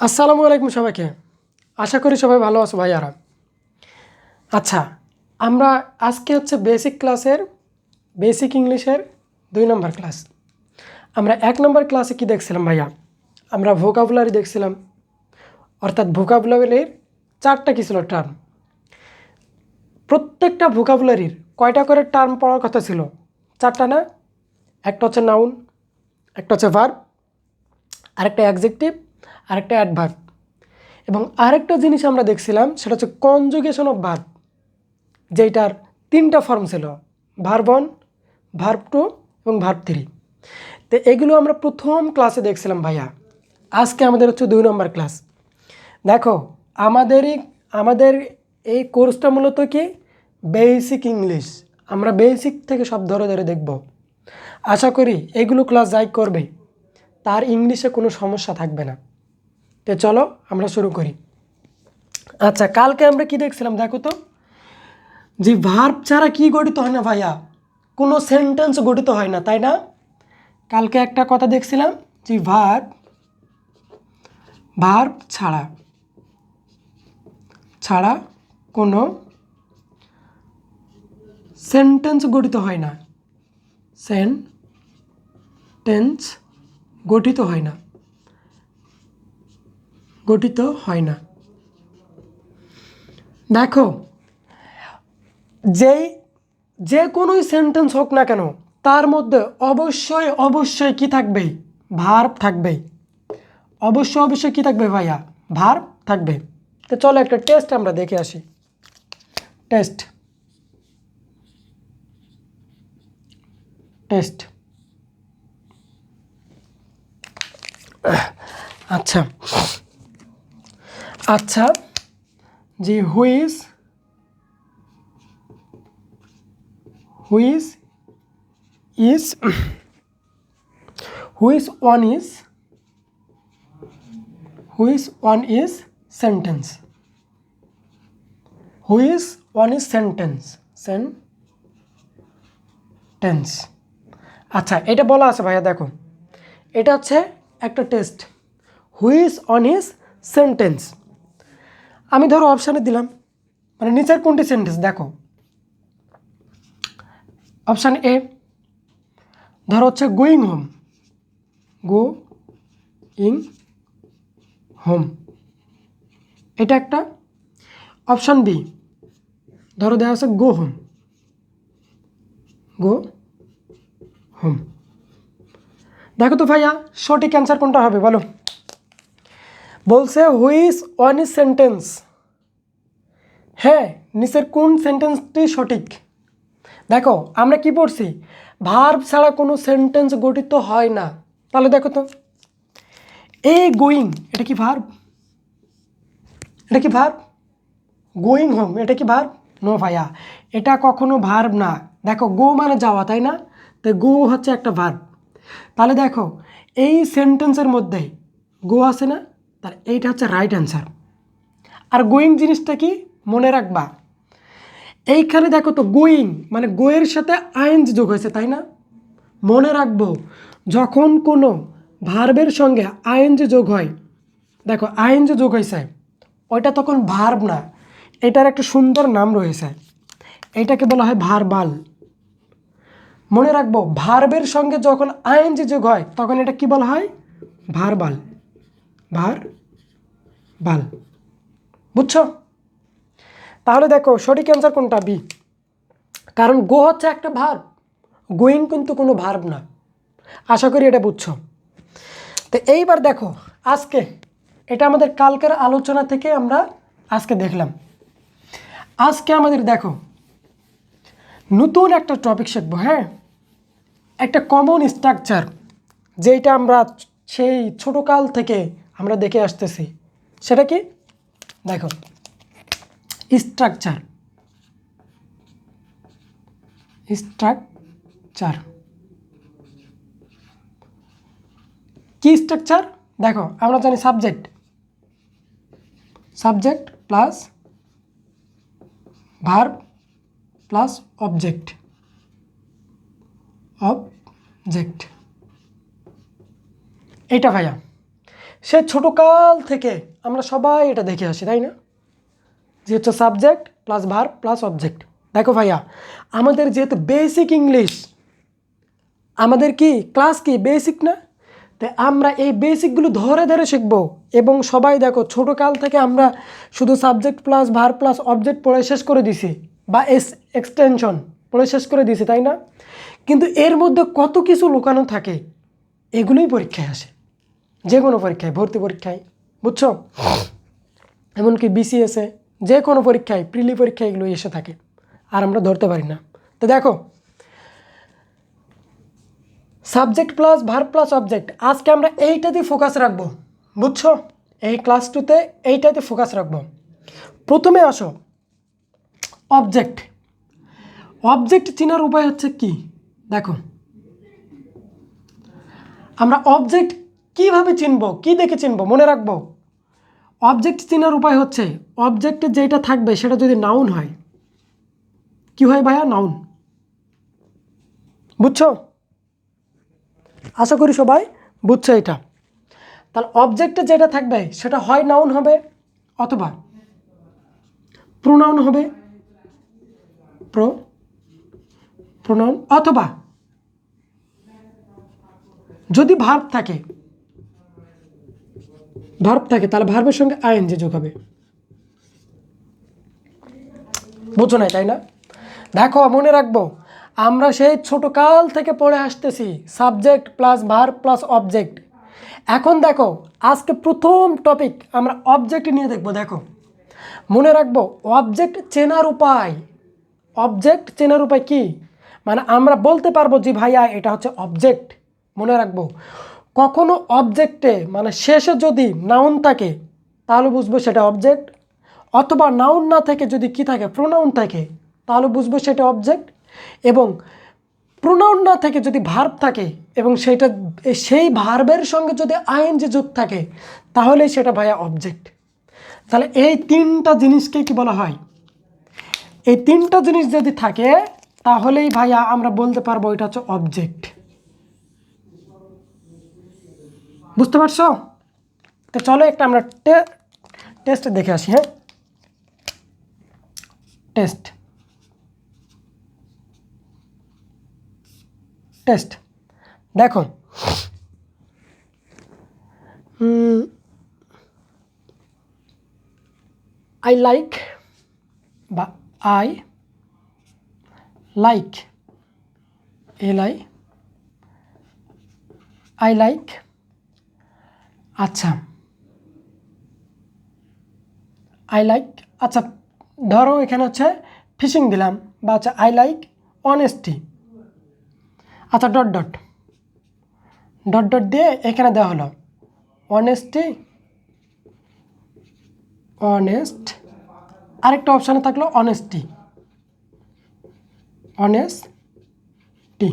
আসসালামু আলাইকুম সবাইকে। আশা করি সবাই ভালো আছো ভাইয়ারা। আচ্ছা, আমরা আজকে হচ্ছে বেসিক ক্লাসের বেসিক ইংলিশের 2 নম্বর ক্লাস। আমরা 1 নম্বর ক্লাসে কি দেখছিলাম ভাইয়া? আমরা ভোকাবুলারি দেখছিলাম, অর্থাৎ ভোকাবুলারির 4টা কি ছিল টার্ম। প্রত্যেকটা ভোকাবুলারির কয়টা করে টার্ম পড়ার কথা ছিল? 4টা না? একটা হচ্ছে নাউন, একটা হচ্ছে ভার্ব, আরেকটা অ্যাডজেক্টিভ, আরেকটা অ্যাডভার্ব। এবং আরেকটা জিনিস আমরা দেখছিলাম, সেটা হচ্ছে কনজুগেশন অফ ভার্ব, যেটার 3টা ফর্ম ছিল: ভার্ব 1, ভার্ব 2 এবং ভার্ব 3। তো এগুলো আমরা প্রথম ক্লাসে দেখছিলাম ভাইয়া। আজকে আমাদের হচ্ছে 2 নম্বর ক্লাস। দেখো, আমাদের এই কোর্সটা মূলত কি বেসিক ইংলিশ। আমরা বেসিক থেকে সব ধরে ধরে দেখব। আশা করি এগুলো ক্লাস যাই করবে তার ইংলিশে কোনো সমস্যা থাকবে না। তো চলো আমরা শুরু করি। আচ্ছা, কালকে আমরা কি দেখছিলাম দেখো তো, যে ভার্ব ছাড়া কি গঠিত হয় না ভাইয়া? কোনো সেন্টেন্স গঠিত হয় না, তাই না? কালকে একটা কথা দেখছিলাম যে ভার্ব ছাড়া ছাড়া কোনো সেন্টেন্স গঠিত হয় না। সেন্টেন্স গঠিত হয় না, গঠিত হয় না। দেখো, যে কোনোই সেন্টেন্স হোক না কেন, তার মধ্যে অবশ্যই অবশ্যই কি থাকবে? ভার্ব থাকবে। অবশ্যই কি থাকবে ভাইয়া? ভার্ব থাকবে। তো চলো একটা টেস্ট আমরা দেখে আসি। টেস্ট টেস্ট আচ্ছা আচ্ছা যে whose is which one is sentence. Sentence. আচ্ছা, এটা বলা আছে ভাইয়া, দেখো এটা হচ্ছে একটা test. Which one is sentence. আমি ধরো অপশানে দিলাম, মানে নিচের কোনটি সেন্টেন্স দেখো। অপশান এ ধরো হচ্ছে গোয়িং হোম, গোয়িং হোম, এটা একটা। অপশান বি ধরো দেওয়া আছে গো হোম। দেখো তো ভাইয়া, সঠিক অ্যান্সার কোনটা হবে বলো? বলছে হুইচ ওয়ান ইজ সেন্টেন্স। হ্যাঁ, নিচের কোন সেন্টেন্সটি সঠিক? দেখো, আমরা কি পড়ছি? ভার্ব ছাড়া কোনো সেন্টেন্স গঠিত হয় না। তাহলে দেখো তো, এই গোয়িং, এটা কি ভার্ব? এটা কি ভার্ব? গোয়িং হোম, এটা কি ভার্ব? নো ভাইয়া, এটা কখনো ভার্ব না। দেখো, গো মানে যাওয়া, তাই না? তো গো হচ্ছে একটা ভার্ব। তাহলে দেখো, এই সেন্টেন্সের মধ্যে গো আছে না, তার এইটা হচ্ছে রাইট অ্যান্সার। আর গোয়িং জিনিসটা কি মনে রাখবা, এইখানে দেখো তো গোয়িং মানে গোয়ের সাথে আইএনজি যোগ হয়েছে, তাই না? মনে রাখবো, যখন কোনো ভার্বের সঙ্গে আইএনজি যোগ হয়, দেখো আইএনজি যোগ হয়েছে, ওইটা তখন ভার্ব না, এটার একটা সুন্দর নাম রয়েছে, এইটাকে বলা হয় ভার্বাল। মনে রাখবো, ভার্বের সঙ্গে যখন আইএনজি যোগ হয় তখন এটা কি বলা হয়? ভার্বাল। ভার্বাল, বুঝছো? তাহলে দেখো সঠিক অ্যান্সার কোনটা? বি। কারণ গো হচ্ছে একটা ভার্ব, গোয়িং কিন্তু কোনো ভার্ব না। আশা করি এটা বুঝছো। তো এইবার দেখো, আজকে এটা আমাদের কালকের আলোচনা থেকে আমরা আজকে দেখলাম। আজকে আমাদের দেখো নতুন একটা টপিক শিখবো। হ্যাঁ, একটা কমন স্ট্রাকচার, যেটা আমরা সেই ছোটোকাল থেকে আমরা দেখে আসতেছি। সেটা কি? দেখো, স্ট্রাকচার। কি স্ট্রাকচার? দেখো, আমরা জানি subject plus verb plus object. এটা ভাইয়া সে ছোটোকাল থেকে আমরা সবাই এটা দেখে আসি, তাই না? যে হচ্ছে subject plus verb plus object. দেখো ভাইয়া, আমাদের যেহেতু বেসিক ইংলিশ, আমাদের কি ক্লাস কি বেসিক না? তাই আমরা এই বেসিকগুলো ধরে ধরে শিখবো। এবং সবাই দেখো ছোটোকাল থেকে আমরা শুধু subject plus verb plus object পড়ে শেষ করে দিছি, বা এক্সটেনশন পড়ে শেষ করে দিছি, তাই না? কিন্তু এর মধ্যে কত কিছু লুকানো থাকে, এগুলোই পরীক্ষায় আসে, যে কোনো পরীক্ষায়, ভর্তি পরীক্ষায়, বুঝছো? এমনকি বিসিএসে, যে কোনো পরীক্ষায়, প্রিলি পরীক্ষায় এগুলো এসে থাকে, আর আমরা ধরতে পারি না। তো দেখো, subject plus verb plus object, আজকে আমরা এইটাতে ফোকাস রাখবো, বুঝছো? এই ক্লাস 2তে এইটাতে ফোকাস রাখবো। প্রথমে আসো অবজেক্ট। অবজেক্ট চেনার উপায় হচ্ছে কি? দেখো, আমরা অবজেক্ট কিভাবে চিনবো, কি দেখে চিনবো, মনে রাখবো। অবজেক্ট চেনার উপায় হচ্ছে, অবজেক্টে যেটা থাকবে সেটা যদি নাউন হয়, কি হয় ভাইয়া? নাউন। বুঝছো? আশা করি সবাই বুঝছো এটা। তাহলে অবজেক্টে যেটা থাকবে সেটা হয় নাউন হবে, অথবা প্রোনাউন হবে, প্রোনাউন, অথবা যদি ভার্ব থাকে তাহলে ভার্বের সঙ্গে আইএনজি যোগ হবে। বুঝো নাই, তাই না? দেখো, মনে রাখবো, আমরা সেই ছোটোকাল থেকে পড়ে আসতেছি subject plus verb plus object. এখন দেখো, আজকে প্রথম টপিক আমরা অবজেক্ট নিয়ে দেখবো। দেখো, মনে রাখবো, অবজেক্ট চেনার উপায়। অবজেক্ট চেনার উপায় কি? মানে আমরা বলতে পারবো যে ভাইয়া এটা হচ্ছে অবজেক্ট। মনে রাখবো, কখনো অবজেক্টে মানে শেষে যদি নাউন থাকে তাহলে বুঝবো সেটা অবজেক্ট, অথবা নাউন না থেকে যদি কি থাকে, প্রোনাউন থাকে, তাহলে বুঝবো সেটা অবজেক্ট। এবং প্রোনাউন না থেকে যদি ভার্ব থাকে এবং সেই ভার্বের সঙ্গে যদি আইএনজি যোগ থাকে, তাহলেই সেটা ভাইয়া অবজেক্ট। তাহলে এই তিনটা জিনিসকে কি বলা হয়? এই তিনটা জিনিস যদি থাকে তাহলেই ভাইয়া আমরা বলতে পারবো এটা হচ্ছে অবজেক্ট। বুঝতে পারছো? তো চলো একটা আমরা টেস্ট দেখে আসি। হ্যাঁ, টেস্ট দেখো, আই লাইক বা আই লাইক, আই লাইক। আচ্ছা, আই লাইক, আচ্ছা ধরো এখানে হচ্ছে ফিশিং দিলাম, বা আচ্ছা আই লাইক অনেস্টি। আচ্ছা ডট ডট ডট ডট দিয়ে এখানে দেওয়া হলো অনেস্টি, অনেস্ট, আরেকটা অপশানে থাকলো অনেস্টি, অনেস্টি।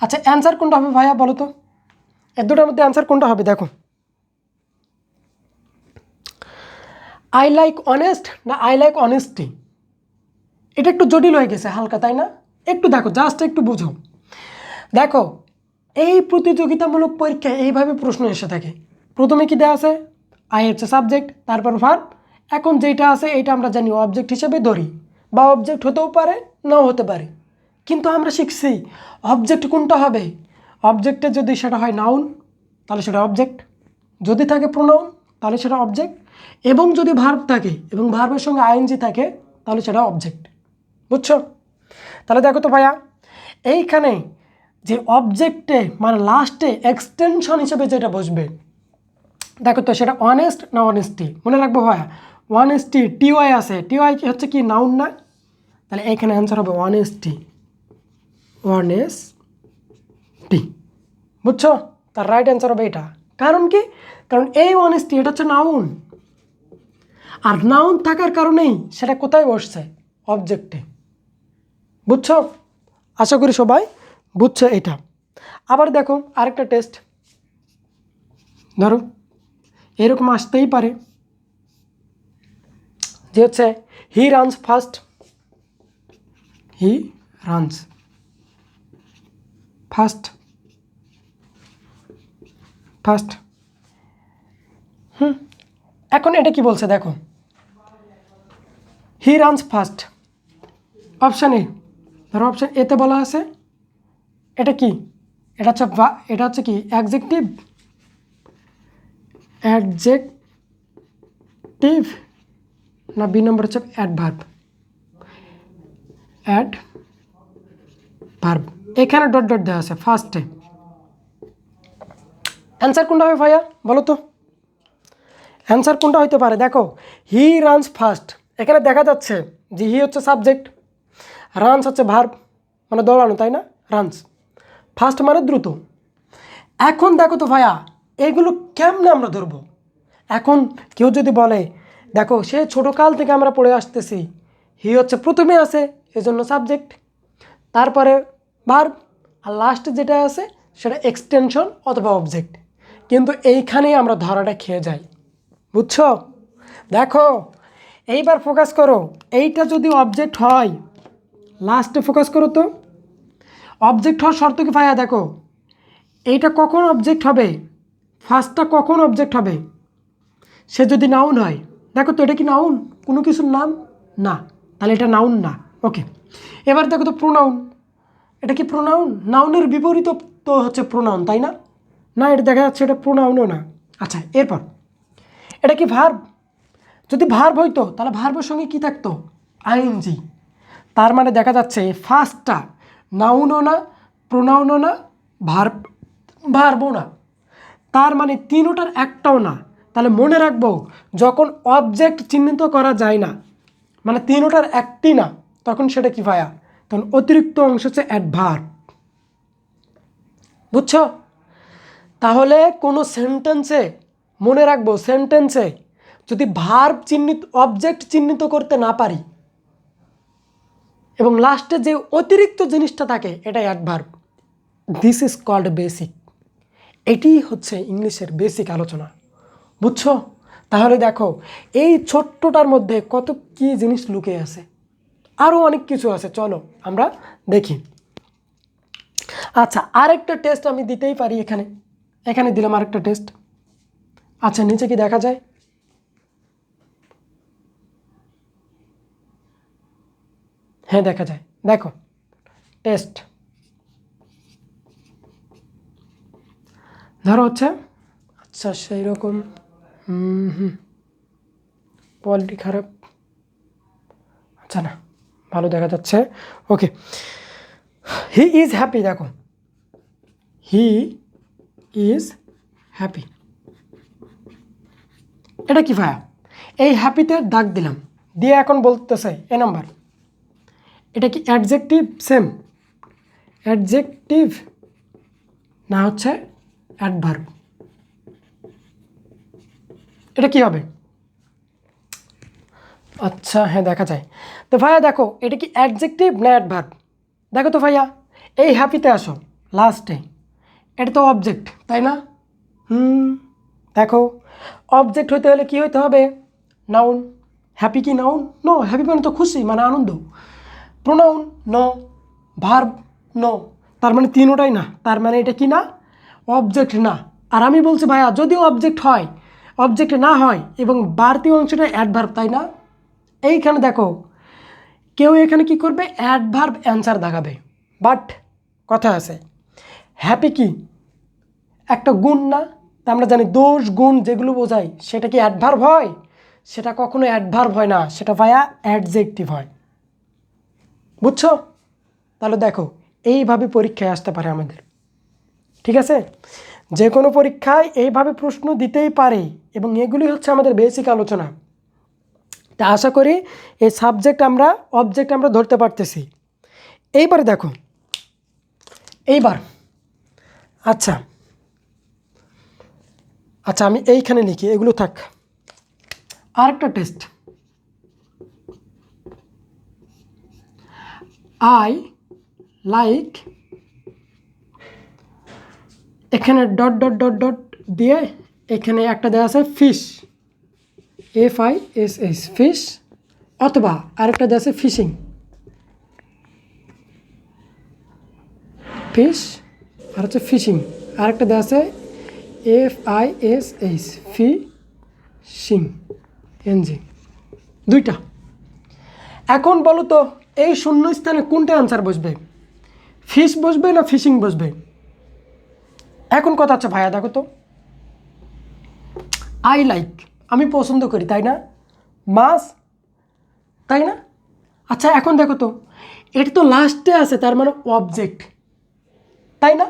আচ্ছা অ্যান্সার কোনটা হবে ভাইয়া বলো তো? এর দুটোর মধ্যে অ্যান্সার কোনটা হবে? দেখো, আই লাইক অনেস্ট না আই লাইক অনেস্টি? এটা একটু জটিল হয়ে গেছে হালকা, তাই না? একটু দেখো, জাস্ট একটু বুঝো। দেখো, এই প্রতিযোগিতামূলক পরীক্ষায় এইভাবে প্রশ্ন এসে থাকে। প্রথমে কি দেওয়া আছে? আই হচ্ছে সাবজেক্ট, তারপর ভার্ব। এখন যেটা আছে এটা আমরা জানি অবজেক্ট হিসেবে ধরি, বা অবজেক্ট হতেও পারে, নাও হতে পারে। কিন্তু আমরা শিখছি অবজেক্ট কোনটা হবে। অবজেক্টে যদি সেটা হয় নাউন তাহলে সেটা অবজেক্ট, যদি থাকে প্রোনাউন তাহলে সেটা অবজেক্ট, এবং যদি ভার্ব থাকে এবং ভার্বের সঙ্গে আইএনজি থাকে তাহলে সেটা অবজেক্ট। বুঝছো? তাহলে দেখো তো ভাইয়া, এইখানে যে অবজেক্টে মানে লাস্টে এক্সটেনশন হিসেবে যেটা বসবে, দেখো তো সেটা অনেস্ট না অনেস্টি। মনে রাখবো ভাইয়া, অনেস্টি টিওয়াই আছে, টিওয়াই কি হচ্ছে কি নাউন না? তাহলে এখানে অ্যান্সার হবে অনেস্টি, অনেস্টি। বুঝছো? তার রাইট অ্যান্সার হবে এটা। কারণ কি? কারণ এই অনেস্টি এটা হচ্ছে নাউন, আর নাউন থাকার কারণেই সেটা কোথায় বসছে? অবজেক্টে। বুঝছো? আশা করি সবাই বুঝছো এটা। আবার দেখো আরেকটা টেস্ট, ধরো এরকম আসতেই পারে যে হচ্ছে he runs first, he runs first, এখন এটা কি বলছে দেখো, he runs first, option A. ধরো অপশান এতে বলা আছে এটা কি, এটা হচ্ছে কি অ্যাডজেক্টিভ, অ্যাডজেক্টিভ না বি নম্বর হচ্ছে অ্যাডভার্ব, অ্যাডভার্ব। এখানে ডট ডট দেওয়া আছে ফার্স্টে। অ্যান্সার কোনটা হবে ভাইয়া বলো তো, অ্যান্সার কোনটা হইতে পারে? দেখো হি রানস ফার্স্ট, এখানে দেখা যাচ্ছে যে হি হচ্ছে সাবজেক্ট, রানস হচ্ছে ভার্ব মানে দৌড়ানো, তাই না? রানস, ফার্স্ট মানে দ্রুত। এখন দেখো তো ভাইয়া এগুলো কেমনে আমরা ধরবো? এখন কেউ যদি বলে দেখো সে ছোটোকাল থেকে আমরা পড়ে আসতেছি, হি হচ্ছে প্রথমে আছে এজন্য সাবজেক্ট, তারপরে ভার্ব, আর লাস্টে যেটা আছে সেটা এক্সটেনশন অথবা অবজেক্ট। কিন্তু এইখানেই আমরা ধরাটা খেয়ে যাই, বুঝছো? দেখো এইবার ফোকাস করো, এইটা যদি অবজেক্ট হয়, লাস্টে ফোকাস করো তো, অবজেক্ট হওয়ার শর্ত কি ভাইয়া? দেখো এইটা কখন অবজেক্ট হবে, ফার্স্টটা কখন অবজেক্ট হবে? সে যদি নাউন হয়, দেখো তো এটা কি নাউন, কোনো কিছুর নাম না, তাহলে এটা নাউন না। ওকে, এবার দেখো তো প্রোনাউন, এটা কি প্রোনাউন? নাউনের বিপরীত তো হচ্ছে প্রোনাউন, তাই না? না, এটা দেখা যাচ্ছে এটা প্রোনাউনও না। আচ্ছা, এরপর এটা কি ভার্ব? যদি ভার্ব হইতো তাহলে ভার্বের সঙ্গে কি থাকতো? আইএনজি। তার মানে দেখা যাচ্ছে ফার্স্টটা নাউনও না, প্রোনাউনও না, ভার্বও না, তার মানে তিনোটার একটাও না। তাহলে মনে রাখবো যখন অবজেক্ট চিহ্নিত করা যায় না, মানে তিনোটার একটি না, তখন সেটা কি ভাইয়া? তখন অতিরিক্ত অংশ হচ্ছে অ্যাডভার্ব, বুঝছো? তাহলে কোনো সেন্টেন্সে মনে রাখবো, সেন্টেন্সে যদি ভার্ব চিহ্নিত, অবজেক্ট চিহ্নিত করতে না পারি এবং লাস্টে যে অতিরিক্ত জিনিসটা থাকে এটা adverb. This is called basic. এটি হচ্ছে ইংলিশের বেসিক আলোচনা, বুঝছো? তাহলে দেখো এই ছোট্টটার মধ্যে কত কি জিনিস লুকিয়ে আছে, আরও অনেক কিছু আছে, চলো আমরা দেখি। আচ্ছা, আরেকটা টেস্ট আমি দিতেই পারি এখানে, এখানে দিলাম আরেকটা টেস্ট। আচ্ছা, নিচে কি দেখা যায়? হ্যাঁ দেখা যায়, দেখো টেস্ট। ধরো হচ্ছে, আচ্ছা সেই রকম কোয়ালিটি খারাপ, আচ্ছা না ভালো দেখা যাচ্ছে। ওকে, হি ইজ হ্যাপি, দেখো হি ইজ হ্যাপি, এটা কি ভাইয়া? এই হ্যাপিতে দাগ দিলাম, দিয়ে এখন বলতেছে এ নাম্বার, এটা কি অ্যাডজেক্টিভ? সেম অ্যাডজেক্টিভ না হচ্ছে অ্যাডভার্ব, এটা কি হবে? আচ্ছা হ্যাঁ দেখা যায়। তো ভাইয়া দেখো এটা কি অ্যাডজেক্টিভ না অ্যাডভার্ব? দেখো তো ভাইয়া, এই হ্যাপিতে আসো লাস্টে, এটা তো অবজেক্ট তাই না? দেখো অবজেক্ট হইতে হলে কি হইতে হবে? নাউন। হ্যাপি কি নাউন? নো, হ্যাপি মানে তো খুশি, মানে আনন্দ। প্রোনাউন নো, ভার্ব নো, তার মানে তিনোটাই না, তার মানে এটা কি না? অবজেক্ট না। আর আমি বলছি ভাইয়া যদি অবজেক্ট হয়, অবজেক্ট না হয় এবং বাড়তি অংশটা অ্যাডভার্ব, তাই না? এইখানে দেখো কেউ এখানে কি করবে? অ্যাডভার্ব অ্যান্সার দেখাবে, বাট কথা আছে, হ্যাপি কি একটা গুণ না? তা আমরা জানি দোষ গুণ যেগুলো বোঝায় সেটা কি অ্যাডভার্ব হয়? সেটা কখনো অ্যাডভার্ব হয় না, সেটা ভাইয়া অ্যাডজেক্টিভ হয়, বুঝছো? তাহলে দেখো এইভাবে পরীক্ষায় আসতে পারে আমাদের, ঠিক আছে? যে কোনো পরীক্ষায় এইভাবে প্রশ্ন দিতেই পারে এবং এগুলি হচ্ছে আমাদের বেসিক আলোচনা। তা আশা করি এই সাবজেক্ট আমরা, অবজেক্ট আমরা ধরতে পারতেছি। এইবারে দেখো, এইবার আচ্ছা আচ্ছা আমি এইখানে লিখি, এগুলো থাক। আরেকটা টেস্ট, আই লাইক, এখানে ডট ডট ডট ডট দিয়ে এখানে একটা দেওয়া আছে ফিশ, FISH ফিশ, অথবা আরেকটা দেওয়া আছে ফিশিং, ফিশ আর হচ্ছে ফিশিং, আরেকটা দেওয়া আছে FISH শিং এনজি দুইটা। এখন বলো তো এই শূন্য স্থানে কোনটা অ্যান্সার বসবে, ফিশ বসবে না ফিশিং বসবে? এখন কথা হচ্ছে ভাইয়া দেখো তো, আই লাইক আমি পছন্দ করি তাই না, মাছ তাই না? আচ্ছা এখন দেখো তো এটা তো লাস্টে আছে, তার মানে অবজেক্ট তাই না?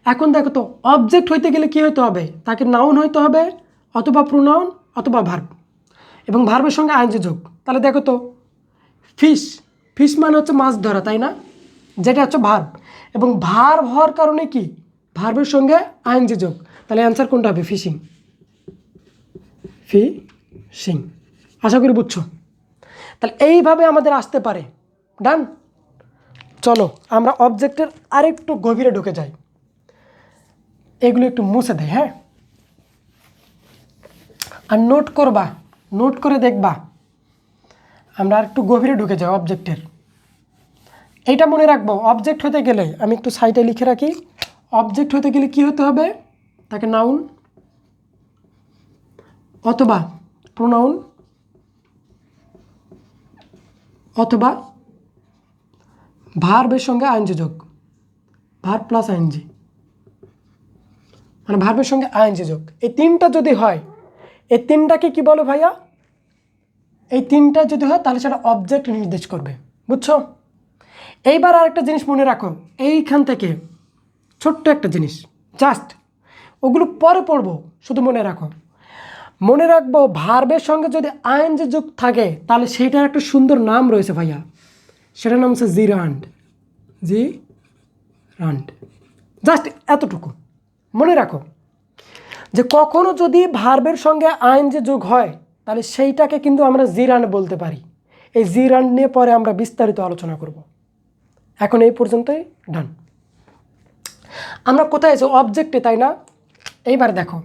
এখন দেখো তো অবজেক্ট হইতে গেলে কী হইতে হবে, তাকে নাউন হইতে হবে অথবা প্রোনাউন অথবা ভার্ব, এবং ভার্বের সঙ্গে আইএনজি যোগ। তাহলে দেখো তো ফিশ, ফিশ মানে হচ্ছে মাছ ধরা তাই না, যেটা হচ্ছে ভার্ব, এবং ভার্ব হওয়ার কারণে কি ভার্বের সঙ্গে আইএনজি যোগ, তাহলে অ্যান্সার কোনটা হবে, ফিশিং, ফিশিং। আশা করি বুঝছো। তাহলে এইভাবে আমাদের আসতে পারে। ডান, চলো আমরা অবজেক্টের আরেকটু গভীরে ঢুকে যাই, এগুলো একটু মুছে দেয়, হ্যাঁ, আর নোট করবা, নোট করে দেখবা। আমরা আর একটু গভীরে ঢুকে যাই অবজেক্টের। এইটা মনে রাখবো, অবজেক্ট হতে গেলে আমি একটু সাইডে লিখে রাখি, অবজেক্ট হতে গেলে কি হতে হবে, তাকে নাউন অথবা প্রোনাউন অথবা ভার্বের সঙ্গে আইএনজি যোগ, ভার্ব প্লাস আইএনজি, মানে ভার্বের সঙ্গে আইএনজি যোগ। এই তিনটা যদি হয়, এই তিনটাকে কি বলো ভাইয়া, এই তিনটা যদি হয় তাহলে সেটা অবজেক্ট নির্দেশ করবে, বুঝছো? এইবার আর একটা জিনিস মনে রাখো, এইখান থেকে ছোট্ট একটা জিনিস, জাস্ট ওগুলো পরে পড়বো, শুধু মনে রাখো। মনে রাখবো ভার্বের সঙ্গে যদি আইএনজি যোগ থাকে তাহলে সেইটার একটা সুন্দর নাম রয়েছে ভাইয়া, সেটার নাম হচ্ছে জিরান্ড, জিরান্ড। জাস্ট এতটুকু মনে রাখো যে কখনো যদি ভার্বের সঙ্গে আইএনজি যোগ হয় তাহলে সেইটাকে কিন্তু আমরা জিরান্ড বলতে পারি। এই জিরান্ড নিয়ে পরে আমরা বিস্তারিত আলোচনা করব। এখন এই পর্যন্তই, ডান। আমরা কোথায় আছি, অবজেক্টে তাই না? এইবার দেখো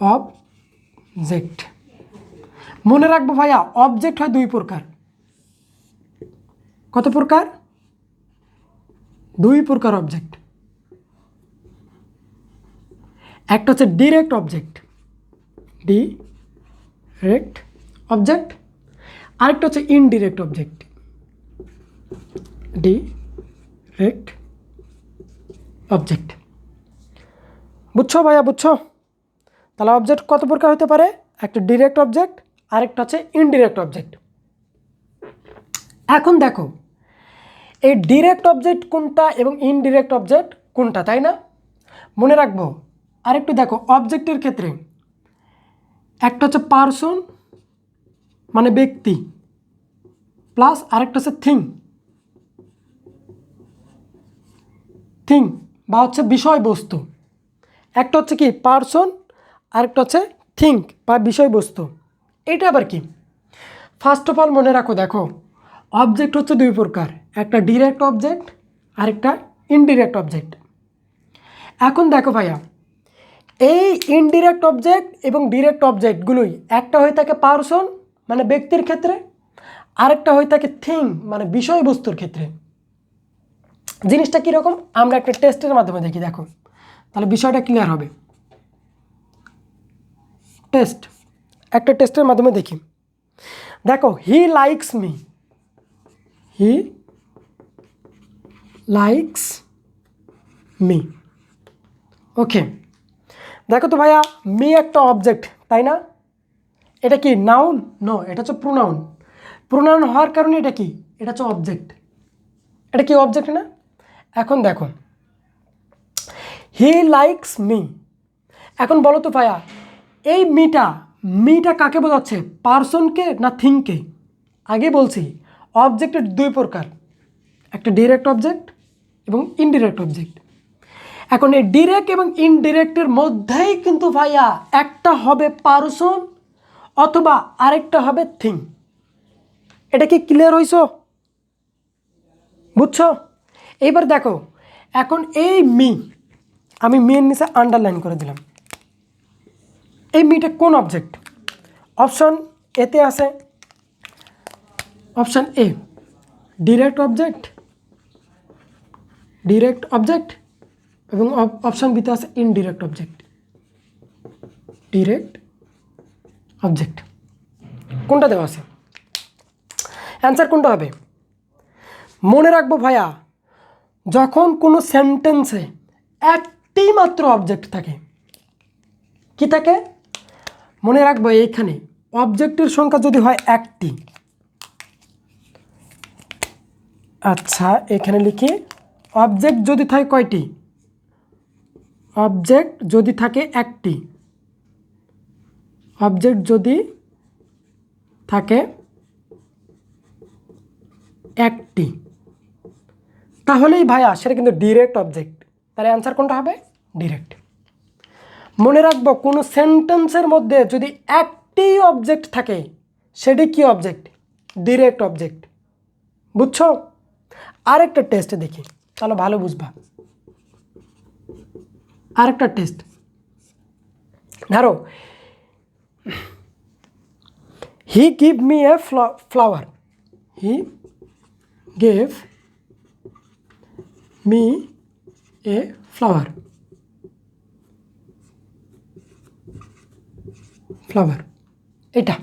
অবজেক্ট, মনে রাখবো ভাইয়া অবজেক্ট হয় দুই প্রকার। কত প্রকার? দুই প্রকার অবজেক্ট। একটা হচ্ছে ডিরেক্ট অবজেক্ট, ডিরেক্ট অবজেক্ট, আরেকটা হচ্ছে ইনডিরেক্ট অবজেক্ট, ডিরেক্ট অবজেক্ট। বুঝছো ভাইয়া, বুঝছো? তাহলে অবজেক্ট কত প্রকার হতে পারে, একটা ডিরেক্ট অবজেক্ট, আরেকটা হচ্ছে ইনডিরেক্ট অবজেক্ট। এখন দেখো এই ডিরেক্ট অবজেক্ট কোনটা এবং ইনডিরেক্ট অবজেক্ট কোনটা, তাই না? মনে রাখবো আরেকটু দেখো, অবজেক্টের ক্ষেত্রে একটা হচ্ছে পারসন মানে ব্যক্তি, প্লাস আরেকটা হচ্ছে থিং, থিং বা হচ্ছে বিষয়বস্তু। একটা হচ্ছে কি পারসন, আরেকটা হচ্ছে থিঙ্ক বা বিষয়বস্তু। এটা আবার কি? ফার্স্ট অফ অল মনে রাখো, দেখো অবজেক্ট হচ্ছে দুই প্রকার, একটা ডিরেক্ট অবজেক্ট আরেকটা ইনডিরেক্ট অবজেক্ট। এখন দেখো ভাইয়া এই ইনডিরেক্ট অবজেক্ট এবং ডিরেক্ট অবজেক্টগুলোই একটা হয়ে থাকে পারসন মানে ব্যক্তির ক্ষেত্রে, আরেকটা হয়ে থাকে থিং মানে বিষয়বস্তুর ক্ষেত্রে। জিনিসটা কীরকম আমরা একটা টেস্টের মাধ্যমে দেখি, দেখো তাহলে বিষয়টা ক্লিয়ার হবে। টেস্ট, একটা টেস্টের মাধ্যমে দেখি। দেখো he likes me, he likes me, okay. দেখো তো ভাইয়া মি একটা অবজেক্ট তাই না, এটা কি নাউন? নো, এটা হচ্ছে প্রোনাউন। প্রোনাউন হওয়ার কারণে এটা কি, এটা হচ্ছে অবজেক্ট। এটা কি অবজেক্ট না? এখন দেখো হি লাইকস মি, এখন বলো তো ভাইয়া এই মিটা, মিটা কাকে বোঝাচ্ছে, পার্সনকে না থিংকে? আগে বলছি অবজেক্টের দুই প্রকার, একটা ডিরেক্ট অবজেক্ট এবং ইনডিরেক্ট অবজেক্ট। এখন এই ডিরেক্ট এবং ইনডিরেক্টের মধ্যেই কিন্তু ভাইয়া একটা হবে পার্সন অথবা আরেকটা হবে থিং। এটা কি ক্লিয়ার হইছো, বুঝছো? এইবার দেখো এখন এই মি, আমি মেন নিচে আন্ডারলাইন করে দিলাম। এই মিটা কোন অবজেক্ট? অপশন এতে আছে, option a direct object, direct object, এবং অপশন বিতে আছে ইনডিরেক্ট অবজেক্ট, ডিরেক্ট অবজেক্ট। কোনটা দেওয়া আছে? অ্যান্সার কোনটা হবে? মনে রাখবো ভাইয়া, যখন কোনো সেন্টেন্সে একটি মাত্র অবজেক্ট থাকে, কি থাকে মনে রাখবো, এইখানে অবজেক্টের সংখ্যা যদি হয় একটি, আচ্ছা এখানে লিখি অবজেক্ট যদি থাকে কয়টি? অবজেক্ট যদি থাকে একটি, অবজেক্ট যদি থাকে একটি, তাহলেই ভাইয়া সেটা কিন্তু ডিরেক্ট অবজেক্ট। তাহলে অ্যান্সার কোনটা হবে? ডিরেক্ট। মনে রাখবো কোনো সেন্টেন্সের মধ্যে যদি একটি অবজেক্ট থাকে সেটি কি অবজেক্ট? Direct object. বুঝছো? আরেকটা টেস্ট দেখি, তাহলে ভালো বুঝবা। আরেকটা টেস্ট ধরো, he give me a flower, he gave me a flower, flower এটা,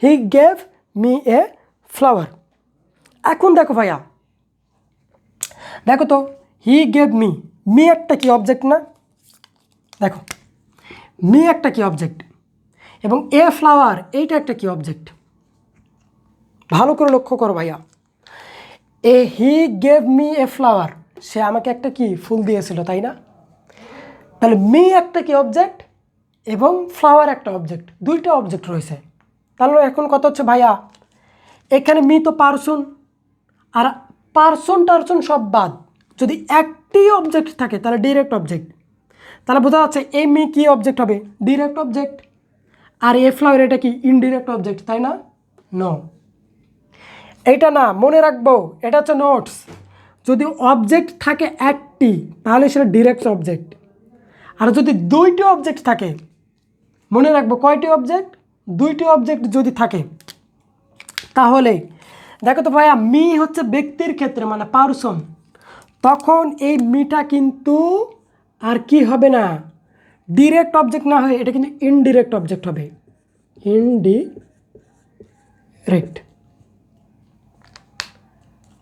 he gave me a flower. এখন দেখো ভাইয়া, দেখো তো, হি গেভ মি, মি একটা কি অবজেক্ট না? দেখো মি একটা কি অবজেক্ট, এবং এ ফ্লাওয়ার এইটা একটা কি অবজেক্ট? ভালো করে লক্ষ্য করো ভাইয়া, a he gave me a flower, সে আমাকে একটা কি ফুল দিয়েছিল, তাই না? তাহলে মি একটা কি অবজেক্ট এবং ফ্লাওয়ার একটা অবজেক্ট, দুইটা অবজেক্ট রয়েছে। তাহলে এখন কথা হচ্ছে ভাইয়া, এখানে মি তো পার্সন, আর পার্সন টার্সন সব বাদ, যদি একটি অবজেক্ট থাকে তাহলে ডিরেক্ট অবজেক্ট। তাহলে বোঝা যাচ্ছে এই মি কি অবজেক্ট হবে? Direct object. আর এ ফ্লাওয়ার এটা কি ইনডিরেক্ট অবজেক্ট, তাই না? নো, এইটা না, মনে রাখবো এটা হচ্ছে নোটস। যদি অবজেক্ট থাকে একটি তাহলে সেটা ডিরেক্ট অবজেক্ট, আর যদি দুইটি অবজেক্ট থাকে, মনে রাখবো কয়টি অবজেক্ট? দুইটি অবজেক্ট যদি থাকে তাহলে দেখো তো ভাইয়া, মি হচ্ছে ব্যক্তির ক্ষেত্রে মানে পার্সন, তখন এই মিটা কিন্তু আর কি হবে না, ডিরেক্ট অবজেক্ট না হয়ে এটা কিন্তু ইনডিরেক্ট অবজেক্ট হবে, ইনডিরেক্ট।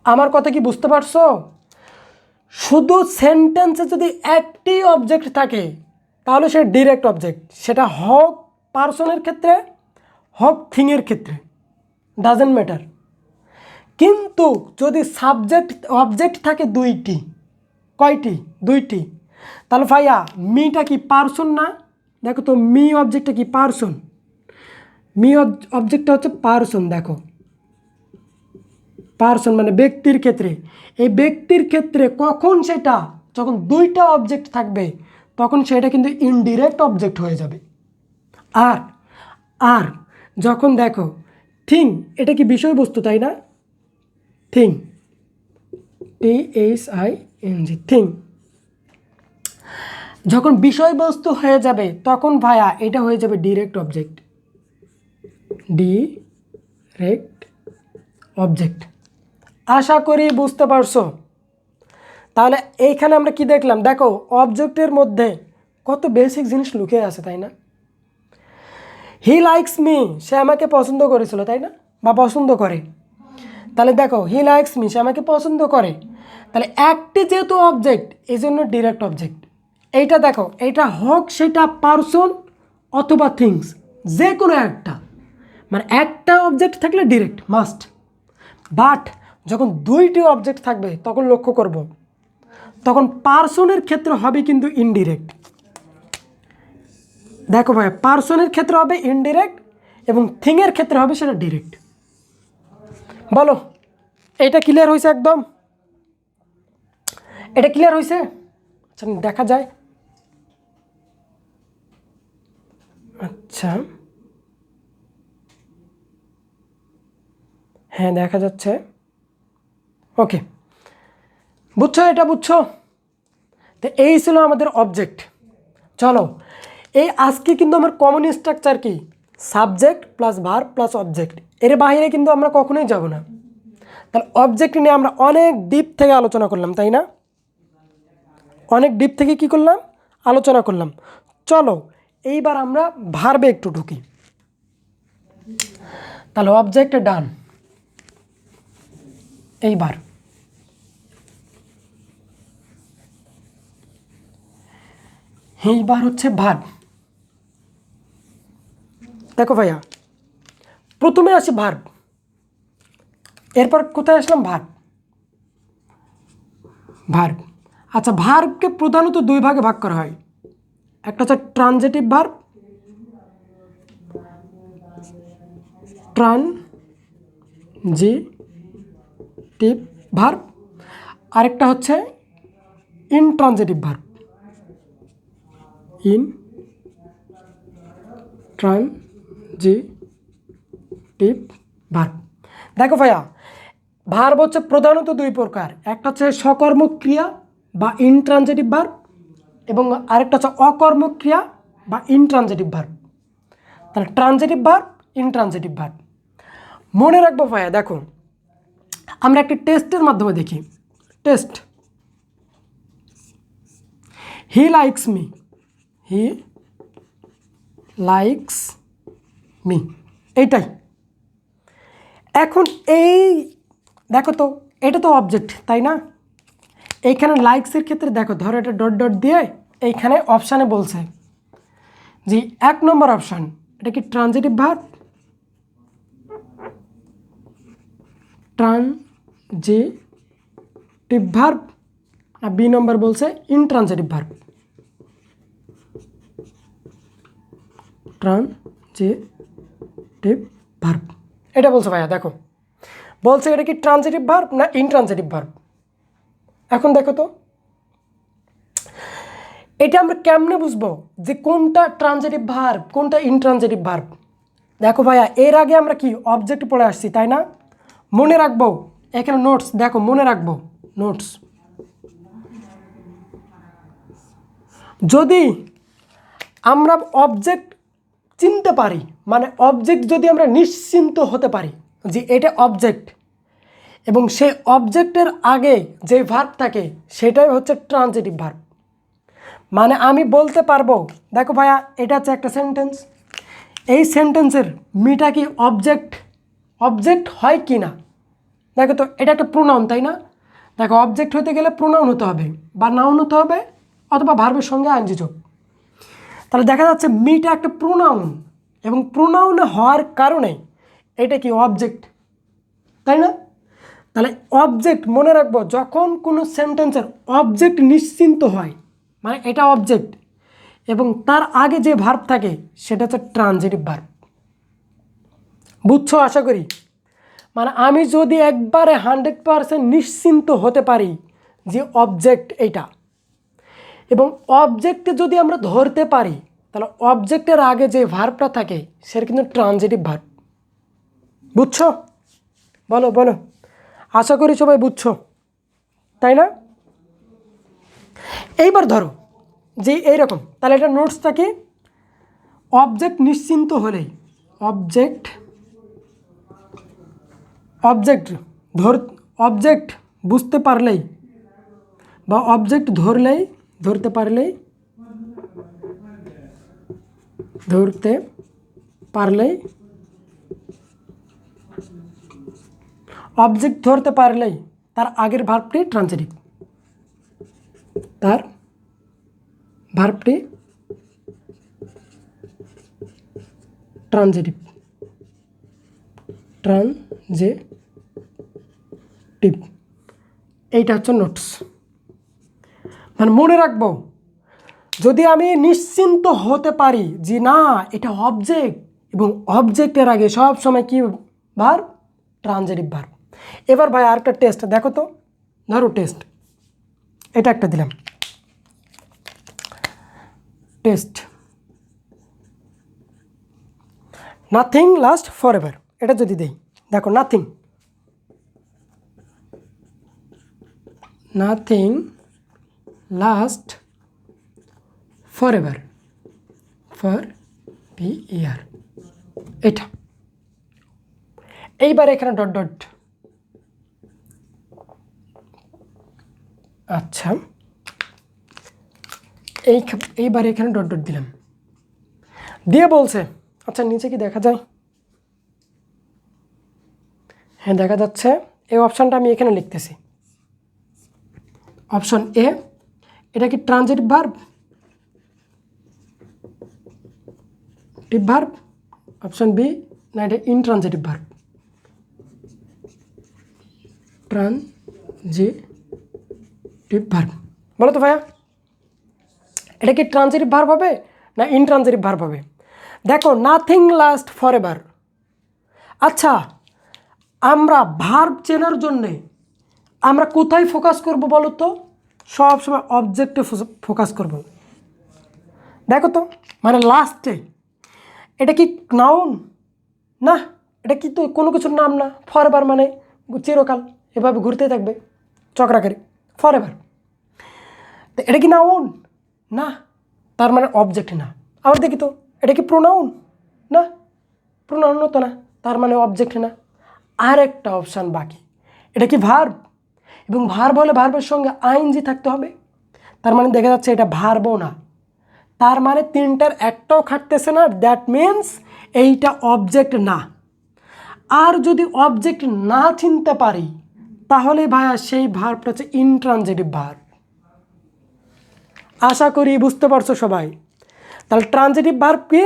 আমার কথা কি বুঝতে পারছো? শুধু সেন্টেন্সে যদি একটি অবজেক্ট থাকে তাহলে সে ডিরেক্ট অবজেক্ট, সেটা হোক পার্সনের ক্ষেত্রে হোক থিংয়ের ক্ষেত্রে, ডাজেন্ট ম্যাটার। কিন্তু যদি সাবজেক্ট অবজেক্ট থাকে দুইটি, কয়টি? দুইটি, তাহলে ভাইয়া মিটা কি পার্সন না? দেখো তো মি অবজেক্টটা কি পার্সন, মি অবজেক্টটা হচ্ছে পার্সন। দেখো পার্সন মানে ব্যক্তির ক্ষেত্রে, এই ব্যক্তির ক্ষেত্রে কখন সেটা, যখন দুইটা অবজেক্ট থাকবে তখন সেটা কিন্তু ইনডিরেক্ট অবজেক্ট হয়ে যাবে। আর আর যখন দেখো থিং, এটা কি বিষয়বস্তু, তাই না? থিং, THING, থিং, যখন বিষয়বস্তু হয়ে যাবে তখন ভাইয়া এটা হয়ে যাবে ডিরেক্ট অবজেক্ট, ডিরেক্ট অবজেক্ট। আশা করি বুঝতে পারছো। তাহলে এইখানে আমরা কি দেখলাম? দেখো অবজেক্টের মধ্যে কত বেসিক জিনিস লুকিয়ে আছে, তাই না? হি লাইকস মি, সে আমাকে পছন্দ করেছিল, তাই না? বা পছন্দ করে। তাহলে দেখো হি লাইকস মি, সে আমাকে পছন্দ করে, তাহলে একটি যেহেতু অবজেক্ট এই জন্য ডিরেক্ট অবজেক্ট। এইটা দেখো, এইটা হোক সেটা পার্সন অথবা থিংস, যে কোনো একটা, মানে একটা অবজেক্ট থাকলে ডিরেক্ট মাস্ট। বাট যখন দুইটি অবজেক্ট থাকবে তখন লক্ষ্য করব, তখন পার্সনের ক্ষেত্রে হবে কিন্তু ইনডিরেক্ট। দেখো ভাই, পার্সনের ক্ষেত্রে হবে ইনডিরেক্ট এবং থিংয়ের ক্ষেত্রে হবে সেটা ডিরেক্ট। বলো এটা ক্লিয়ার হয়েছে? একদম এটা ক্লিয়ার হয়েছে? আচ্ছা দেখা যায়। আচ্ছা হ্যাঁ দেখা যাচ্ছে। ওকে, বুঝছো? এটা বুঝছো? তো এই ছিল আমাদের অবজেক্ট। চলো, এই আজকে কিন্তু আমার কমন স্ট্রাকচার কি? Subject plus verb plus object, এর বাইরে কিন্তু আমরা কখনোই যাব না। তাহলে অবজেক্ট নিয়ে আমরা অনেক ডিপ থেকে আলোচনা করলাম, তাই না? অনেক ডিপ থেকে কি করলাম? আলোচনা করলাম। চলো এইবার আমরা ভার্বে একটু ঢুকি। তাহলে অবজেক্ট ডান। এইবার হচ্ছে ভার্ব। দেখো ভাইয়া, প্রথমে আসি ভার্ব, এরপর কোথায় আসলাম? ভার্ব। আচ্ছা, ভার্বকে প্রধানত দুই ভাগে ভাগ করা হয়। একটা হচ্ছে ট্রানজিটিভ ভার্ব, ট্রানজিটিভ ভার্ব, আরেকটা হচ্ছে ইনট্রানজিটিভ ভার্ব। Intransitive verb. দেখো ভাইয়া, ভার্ব হচ্ছে প্রধানত দুই প্রকার, একটা হচ্ছে সকর্মক ক্রিয়া বা ইনট্রানজিটিভ ভার্ব, এবং আরেকটা হচ্ছে অকর্মক ক্রিয়া বা ইনট্রানজিটিভ ভার্ব। তাহলে ট্রানজিটিভ ভার্ব, ইনট্রানজিটিভ ভার্ব। মনে রাখবো ভাইয়া, দেখো আমরা একটি টেস্টের মাধ্যমে দেখি। Test, he likes me, he likes me, এইটাই। এখন এই দেখো তো, এটা তো অবজেক্ট, তাই না? এইখানে লাইকসের ক্ষেত্রে দেখো, ধরো এটা ডট ডট দিয়ে এইখানে অপশানে বলছে যে 1 নম্বর অপশান, এটা কি ট্রানজিটিভ ভার্ব? Transitive verb. আর বি নম্বর বলছে ইনট্রানজিটিভ ভার্ব। ট্রানজিটিভ ভার্ব এটা বলছে ভাইয়া। দেখো বলছে এটা কি ট্রানজিটিভ ভার্ব না ইনট্রানজিটিভ ভার্ব। এখন দেখো তো, এটা আমরা কেমনে বুঝবো যে কোনটা ট্রানজিটিভ ভার্ব কোনটা ইনট্রানজিটিভ ভার্ব? দেখো ভাইয়া, এর আগে আমরা কি অবজেক্ট পড়ে আসছি, তাই না? মনে রাখবো, এখানে নোটস দেখো, মনে রাখবো নোটস। যদি আমরা অবজেক্ট চিনতে পারি, মানে অবজেক্ট যদি আমরা নিশ্চিন্ত হতে পারি যে এটা অবজেক্ট, এবং সেই অবজেক্টের আগে যে ভার্ব থাকে সেটাই হচ্ছে ট্রানজিটিভ ভার্ব। মানে আমি বলতে পারবো, দেখো ভাইয়া এটা হচ্ছে একটা সেন্টেন্স, এই সেন্টেন্সের মিটা কি অবজেক্ট হয় কি না? দেখো তো, এটা একটা প্রোনাউন, তাই না? দেখো, অবজেক্ট হতে গেলে প্রোনাউন হতে হবে, বা নাউন হতে হবে, অথবা ভার্বের সঙ্গে আইনজি যোগ। তাহলে দেখা যাচ্ছে মিটা একটা প্রোনাউন, এবং প্রোনাউন হওয়ার কারণে এটা কি অবজেক্ট, তাই না? তাহলে অবজেক্ট মনে রাখবো, যখন কোনো সেন্টেন্সের অবজেক্ট নিশ্চিন্ত হয় মানে এটা অবজেক্ট, এবং তার আগে যে ভার্ব থাকে সেটা হচ্ছে ট্রানজিটিভ ভার্ব। বুঝছো আশা করি? মানে আমি যদি একবারে 100% নিশ্চিন্ত হতে পারি যে অবজেক্ট এইটা, এবং অবজেক্টে যদি আমরা ধরতে পারি, তাহলে অবজেক্টের আগে যে ভার্বটা থাকে সেটা কিন্তু ট্রানজিটিভ ভার্ব। বুঝছো? বলো বলো, আশা করি সবাই বুঝছো, তাই না? এইবার ধরো যে এইরকম, তাহলে এটা নোটসটা কি? অবজেক্ট নিশ্চিন্ত হলেই, অবজেক্ট বুঝতে পারলেই, বা অবজেক্ট ধরতে পারলেই অবজেক্ট ধরতে পারলেই তার আগের ভার্বটি ট্রানজিটিভ, তার ভার্বটি ট্রানজিটিভ। এইটা হচ্ছে নোটস। মানে মনে রাখবো, যদি আমি নিশ্চিন্ত হতে পারি যে না এটা অবজেক্ট, এবং অবজেক্টের আগে সব সময় কি ভার্ব? Transitive verb. এবার ভাই আরেকটা টেস্ট দেখো তো, ধরো টেস্ট, এটা একটা দিলাম test, nothing last for ever, এটা যদি দেই, দেখো nothing last for ever, for P year, এটা। এইবার এখানে ডট ডট, আচ্ছা এইবার এখানে ডট ডট দিলাম, দিয়ে বলছে, আচ্ছা নিচে কি দেখা যায়? হ্যাঁ দেখা যাচ্ছে। এই অপশানটা আমি এখানে লিখতেছি। অপশন এ, এটা কি ট্রানজিটিভ ভার্ব? টিভ ভার্ব। অপশন বি, না এটা ইনট্রানজিটিভ ভার্ব। Transitive verb. বলো তো ভাইয়া, এটা কি ট্রানজিটিভ ভার্ব হবে না ইনট্রানজিটিভ ভার্ব হবে? দেখো, নাথিং লাস্ট ফর এভার। আচ্ছা, আমরা ভার্ব চেনার জন্যে আমরা কোথায় ফোকাস করব বলো তো? সবসময় অবজেক্টে ফোকাস করব। দেখো তো, মানে লাস্টে এটা কি নাউন? না, এটা কি তো কোনো কিছুর নাম না। ফরএভার মানে চিরকাল এভাবে ঘুরতে থাকবে চক্রাকারে, ফরএভার। তো এটা কি নাউন? না, তার মানে অবজেক্ট না। আবার দেখি তো, এটা কি প্রোনাউন? না, প্রোনাউন তো না, তার মানে অবজেক্ট না। আর একটা অপশান বাকি, এটা কি ভার্ব? এবং ভার্ব হলে ভার্বের সঙ্গে আইএনজি থাকতে হবে। তার মানে দেখা যাচ্ছে এটা ভার্বও না, তার মানে তিনটার একটাও খাটতেছে না। দ্যাট মিনস এইটা অবজেক্ট না। আর যদি অবজেক্ট না চিনতে পারি তাহলে ভাইয়া সেই ভার্বটা হচ্ছে ইনট্রানজিটিভ ভার্ব। আশা করি বুঝতে পারছো সবাই। তাহলে ট্রানজিটিভ ভার্ব কি?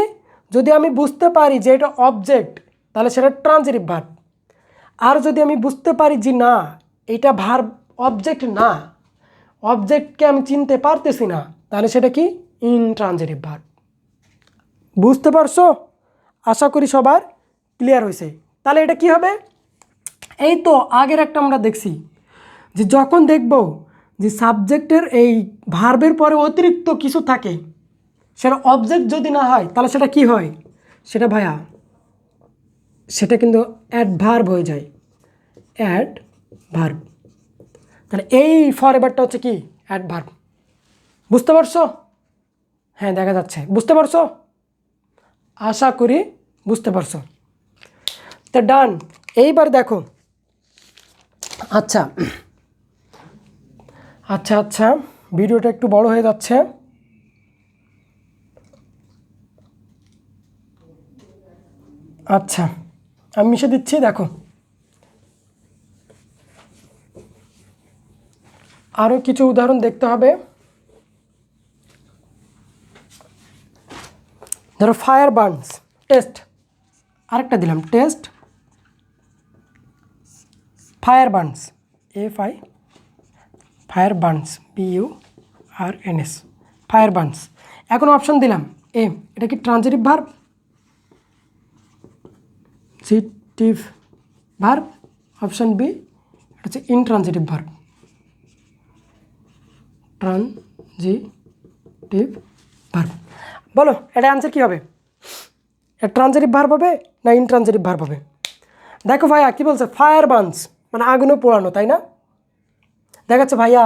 যদি আমি বুঝতে পারি যে এটা অবজেক্ট তাহলে সেটা ট্রানজিটিভ ভার্ব। আর যদি আমি বুঝতে পারি যে না এটা ভার্ব, অবজেক্ট না, অবজেক্টকে আমি চিনতে পারতেছি না, তাহলে সেটা কি? Intransitive verb. বুঝতে পারছো? আশা করি সবার ক্লিয়ার হয়েছে। তাহলে এটা কি হবে? এই তো আগের একটা আমরা দেখছি যে যখন দেখব যে সাবজেক্টের এই ভার্বের পরে অতিরিক্ত কিছু থাকে, সেটা অবজেক্ট যদি না হয় তাহলে সেটা কি হয়? সেটা ভাইয়া সেটা কিন্তু অ্যাডভার্ব হয়ে যায়। অ্যাডভার্ব। তাহলে এই ফরএভারটা হচ্ছে কি? অ্যাডভার্ব। বুঝতে পারছো? হ্যাঁ দেখা যাচ্ছে বুঝতে পারছো। আশা করি বুঝতে পারছো। তো ডান। এইবার দেখো, আচ্ছা আচ্ছা আচ্ছা ভিডিওটা একটু বড় হয়ে যাচ্ছে। আচ্ছা আমি মিশে দিচ্ছি। দেখো, আরও কিছু উদাহরণ দেখতে হবে। ধরো ফায়ার বার্নস, টেস্ট। আরেকটা দিলাম test, fire burns, FI, fire burns, BURNS, fire burns. এখন অপশন দিলাম এ, এটা কি ট্রানজিটিভ ভার্ব? জিটিভ ভার্ব। অপশন বি, এটা হচ্ছে ইনট্রানজিটিভ ভার্ব। Transitive verb. বলো এটা অ্যান্সার কী হবে? এটা ট্রানজিটিভ ভার্ব হবে না ইনট্রানজিটিভ ভার্ব হবে? দেখো ভাইয়া কী বলছে, ফায়ার বার্নস মানে আগুনে পোড়ানো, তাই না? দেখাচ্ছে ভাইয়া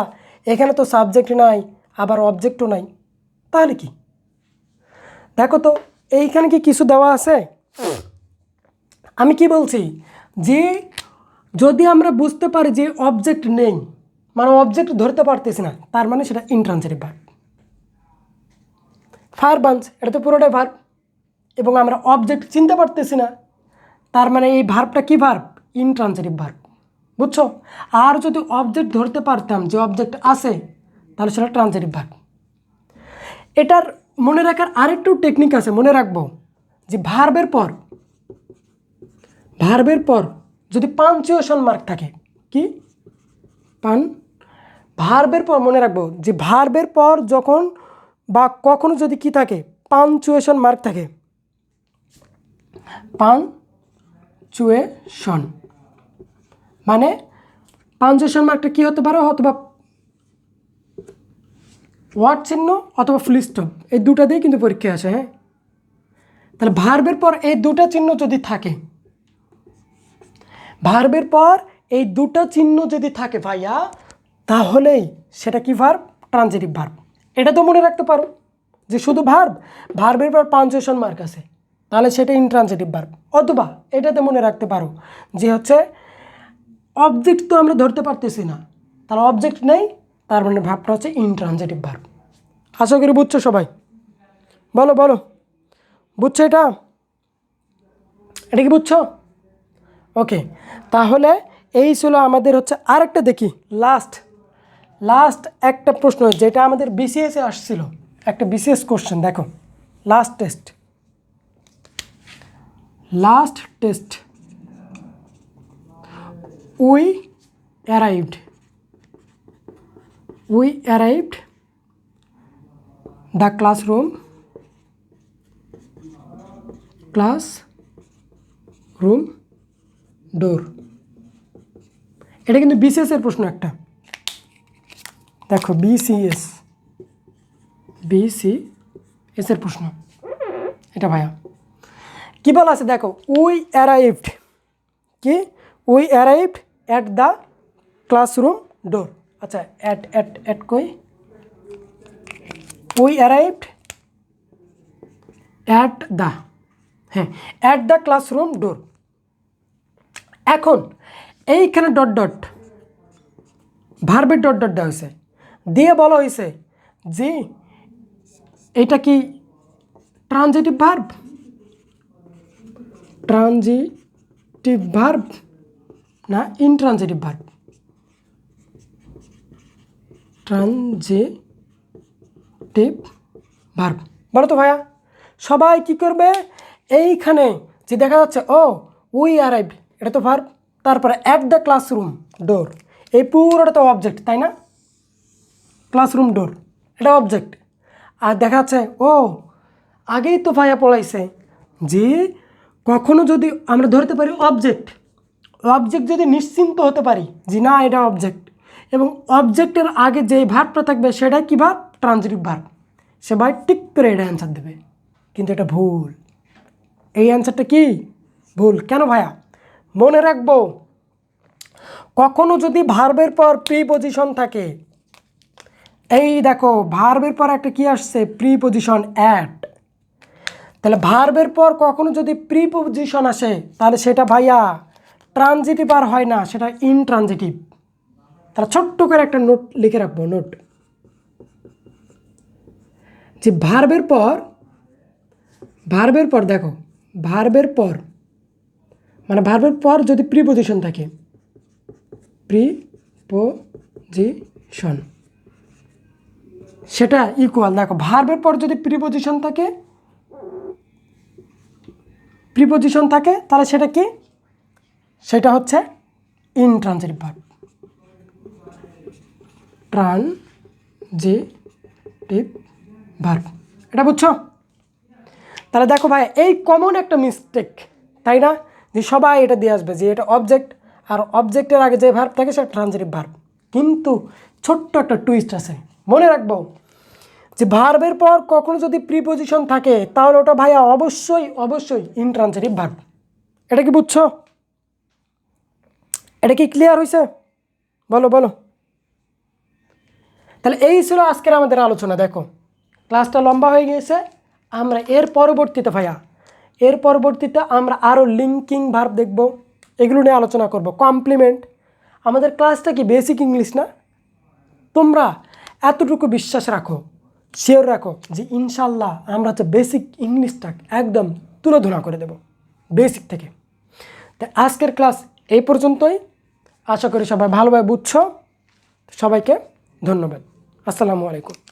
এখানে তো সাবজেক্ট নাই, আবার অবজেক্টও নাই, তাহলে কি? দেখো তো এইখানে কি কিছু দেওয়া আছে? আমি কি বলছি যে যদি আমরা বুঝতে পারি যে অবজেক্ট নেই, মানে অবজেক্ট ধরতে পারতেছি না, তার মানে সেটা ইনট্রানজিটিভ ভার্ব। ফায়ার বার্নস এটা তো পুরোটাই ভার্ব, এবং আমরা অবজেক্ট চিনতে পারতেছি না, তার মানে এই ভার্বটা কি ভার্ব? Intransitive verb. বুঝছো? আর যদি অবজেক্ট ধরতে পারতাম যে অবজেক্ট আছে, তাহলে সেটা ট্রানজিটিভ ভার্ব। এটার মনে রাখার আরেকটু টেকনিক আছে, মনে রাখবো যে ভার্বের পর যদি পাঞ্চুয়েশন মার্ক থাকে, কি ভার্বের পর মনে রাখবো যে ভার্বের পর যখন বা কখনো যদি কি থাকে, পাঞ্চুয়েশন মার্ক থাকে, পাঞ্চুয়েশন মানে পাঞ্চুয়েশন মার্কটা কী হতে পারে? অথবা ওয়ার্ড চিহ্ন অথবা ফুল স্টপ, এই দুটা দিয়ে কিন্তু পরীক্ষায় আসে। হ্যাঁ, তাহলে ভার্বের পর এই দুটা চিহ্ন যদি থাকে, ভার্বের পর এই দুটা চিহ্ন যদি থাকে ভাইয়া, তাহলেই সেটা কি ভার্ব? Transitive verb. এটা তো মনে রাখতে পারো যে শুধু ভার্বের পর পাঞ্চুয়েশন মার্ক আছে, তাহলে সেটা ইনট্রানজিটিভ ভার্ব। অথবা এটাতে মনে রাখতে পারো যে হচ্ছে অবজেক্ট তো আমরা ধরতে পারতেছি না, তাহলে অবজেক্ট নেই, তার মানে ভার্বটা হচ্ছে ইনট্রানজিটিভ ভার্ব। আশা করি বুঝছো সবাই। বলো বলো, বুঝছো? এটা কি বুঝছো? ওকে, তাহলে এই ছিল আমাদের হচ্ছে আরেকটা দেখি লাস্ট একটা প্রশ্ন যেটা আমাদের বিসিএসে আসছিল, একটা বিসিএস কোশ্চেন দেখো, last test we arrived the classroom door. এটা কিন্তু বিসিএস এর প্রশ্ন একটা, দেখো বিসিএস এর প্রশ্ন এটা ভাইয়া। কি বলা আছে দেখো, we arrived at the classroom door. আচ্ছা, অ্যাট কই, we arrived at the classroom door. এখন এইখানে ডট ভার্বের ডট দেওয়া হয়েছে, দিয়ে বলা হয়েছে যে এটা কি ট্রানজিটিভ ভার্ব না ইনট্রানজিটিভ ভার্ব? ট্রানজিটিভ ভার্ব বলো তো ভাইয়া। সবাই কি করবে, এইখানে যে দেখা যাচ্ছে ও উই অ্যারাইভ, এটা তো ভার্ব, তারপরে অ্যাট দ্য ক্লাসরুম ডোর, এই পুরোটা তো অবজেক্ট, তাই না? ক্লাসরুম ডোর এটা অবজেক্ট। আর দেখা যাচ্ছে ও আগেই তো ভাইয়া পড়াইছে যে কখনো যদি আমরা ধরতে পারি অবজেক্ট যদি নিশ্চিন্ত হতে পারি যে না এটা অবজেক্ট, এবং অবজেক্টের আগে যে ভার্বটা থাকবে সেটা কি ভার্ব? Transitive verb. সে ভাই টিক করে এটা অ্যান্সার দেবে, কিন্তু এটা ভুল। এই অ্যান্সারটা কি ভুল? কেন ভাইয়া? মনে রাখবো, কখনো যদি ভার্বের পর প্রিপজিশন থাকে, এই দেখো ভার্বের পর একটা কি আসছে, প্রিপজিশন অ্যাট, তাহলে ভার্বের পর কখনো যদি প্রিপজিশন আসে তাহলে সেটা ভাইয়া ট্রানজিটিভ আর হয় না, সেটা ইনট্রানজিটিভ। তাহলে ছোট্ট করে একটা নোট লিখে রাখবো, নোট যে ভার্বের পর দেখো, ভার্বের পর যদি প্রিপজিশন থাকে, প্রিপজিশন সেটা ইকুয়াল, দেখো ভার্বের পর যদি প্রিপজিশন থাকে তাহলে সেটা কি? সেটা হচ্ছে ইনট্রানজিটিভ ভার্ব, ট্রানজিটিভ ভার্ব। এটা বুঝছো? তাহলে দেখো ভাই, এই কমন একটা মিস্টেক, তাই না? যে সবাই এটা দিয়ে আসবে যে এটা অবজেক্ট, আর অবজেক্টের আগে যে ভার্ব থাকে সেটা ট্রানজিটিভ ভার্ব। কিন্তু ছোট্ট একটা টুইস্ট আছে, মনে রাখবো যে ভার্বের পর কখনো যদি প্রিপজিশন থাকে তাহলে ওটা ভাইয়া অবশ্যই ইনট্রানজিটিভ ভার্ব। এটা কি বুঝছো? এটা কি ক্লিয়ার হয়েছে? বলো। তাহলে এই ছিল আজকের আমাদের আলোচনা। দেখো ক্লাসটা লম্বা হয়ে গিয়েছে, আমরা এর পরবর্তীতে আমরা আরও লিঙ্কিং ভার্ব দেখব, এগুলো নিয়ে আলোচনা করব। কমপ্লিমেন্ট, আমাদের ক্লাসটা কি বেসিক ইংলিশ না? তোমরা এতটুকু বিশ্বাস রাখো, শিওর রাখো যে ইনশাল্লাহ আমরা হচ্ছে বেসিক ইংলিশটা একদম তুলোধনা করে দেব বেসিক থেকে। তাই আজকের ক্লাস এই পর্যন্তই, আশা করি সবাই ভালোভাবে বুঝছো। সবাইকে ধন্যবাদ। আসসালামু আলাইকুম।